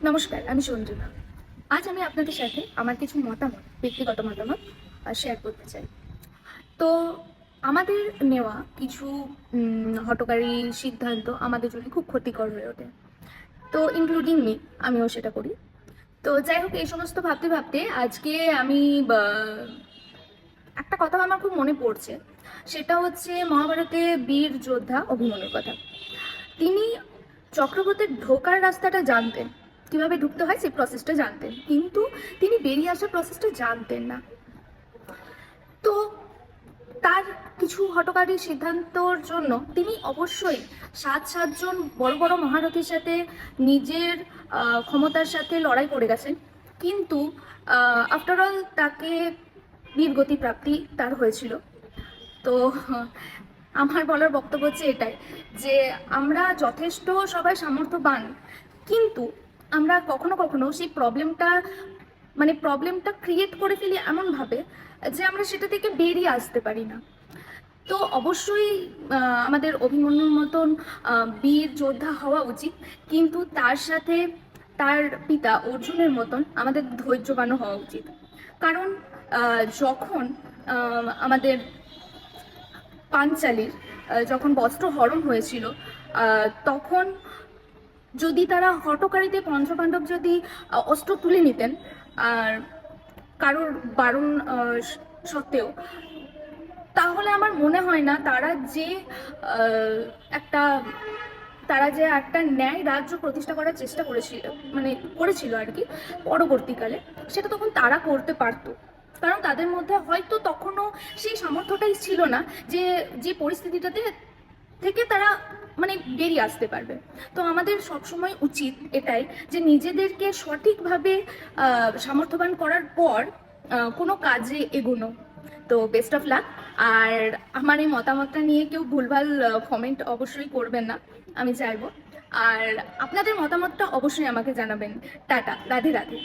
নমস্কার, আমি সঞ্জনা। আজ আমি আপনাদের সাথে আমার কিছু ব্যক্তিগত মতামত শেয়ার করতে চাই। তো আমাদের নেওয়া কিছু হঠকারী সিদ্ধান্ত আমাদের জন্য খুব ক্ষতিকর হয়ে ওঠে। তো ইনক্লুডিং মি, আমিও সেটা করি। তো যাই হোক, এই সমস্ত ভাবতে ভাবতে আজকে আমি বা একটা কথা আমার খুব মনে পড়ছে। সেটা হচ্ছে মহাভারতে বীর যোদ্ধা অভিমন্যুর কথা। তিনি চক্রবর্তীর ঢোকার রাস্তাটা জানতেন, কিভাবে ঢুকতে হয় সেই প্রসেসটা জানতেন, কিন্তু তিনি বেরিয়ে আসার প্রসেসটা জানতেন না। তো তার কিছু হঠকারী সিদ্ধান্তর জন্য তিনি অবশ্যই সাতজন বড় বড় মহারথীর সাথে নিজের ক্ষমতার সাথে লড়াই করে গেছেন, কিন্তু আফটার অল তাকে বীরগতি প্রাপ্তি তার হয়েছিল। তো আমার বলার বক্তব্য হচ্ছে এটাই, যে আমরা যথেষ্ট সবাই সামর্থ্যবান, কিন্তু আমরা কখনো কখনো সেই প্রবলেমটা ক্রিয়েট করে ফেলি এমনভাবে যে আমরা সেটা থেকে বেরিয়ে আসতে পারি না। তো অবশ্যই আমাদের অভিমন্যুর মতন বীর যোদ্ধা হওয়া উচিত, কিন্তু তার সাথে তার পিতা অর্জুনের মতন আমাদের ধৈর্যবানও হওয়া উচিত। কারণ যখন আমাদের পাঞ্চালীর যখন বস্ত্র হরণ হয়েছিল, তখন যদি তারা হঠকারীতে পঞ্চপাণ্ডব যদি অস্ত্র তুলে নিতেন, আর কারোর বারণ সত্ত্বেও, তাহলে আমার মনে হয় না আহ, একটা তারা যে একটা ন্যায় রাজ্য প্রতিষ্ঠা করার চেষ্টা করেছিল, করেছিল আর কি পরবর্তীকালে, সেটা তখন তারা করতে পারতো। কারণ তাদের মধ্যে হয়তো তখনও সেই সামর্থ্যটাই ছিল না যে যে পরিস্থিতিটাতে থেকে তারা বেরিয়ে আসতে পারবে। তো আমাদের সবসময় উচিত এটাই, যে নিজেদেরকে সঠিকভাবে সামর্থ্যবান করার পর কোনো কাজে এগোনো। তো বেস্ট অফ লাক। আর আমার এই মতামতটা নিয়ে কেউ ভুলভাল কমেন্ট অবশ্যই করবেন না, আমি চাইবো। আর আপনাদের মতামতটা অবশ্যই আমাকে জানাবেন। টাটা, রাধে রাধে।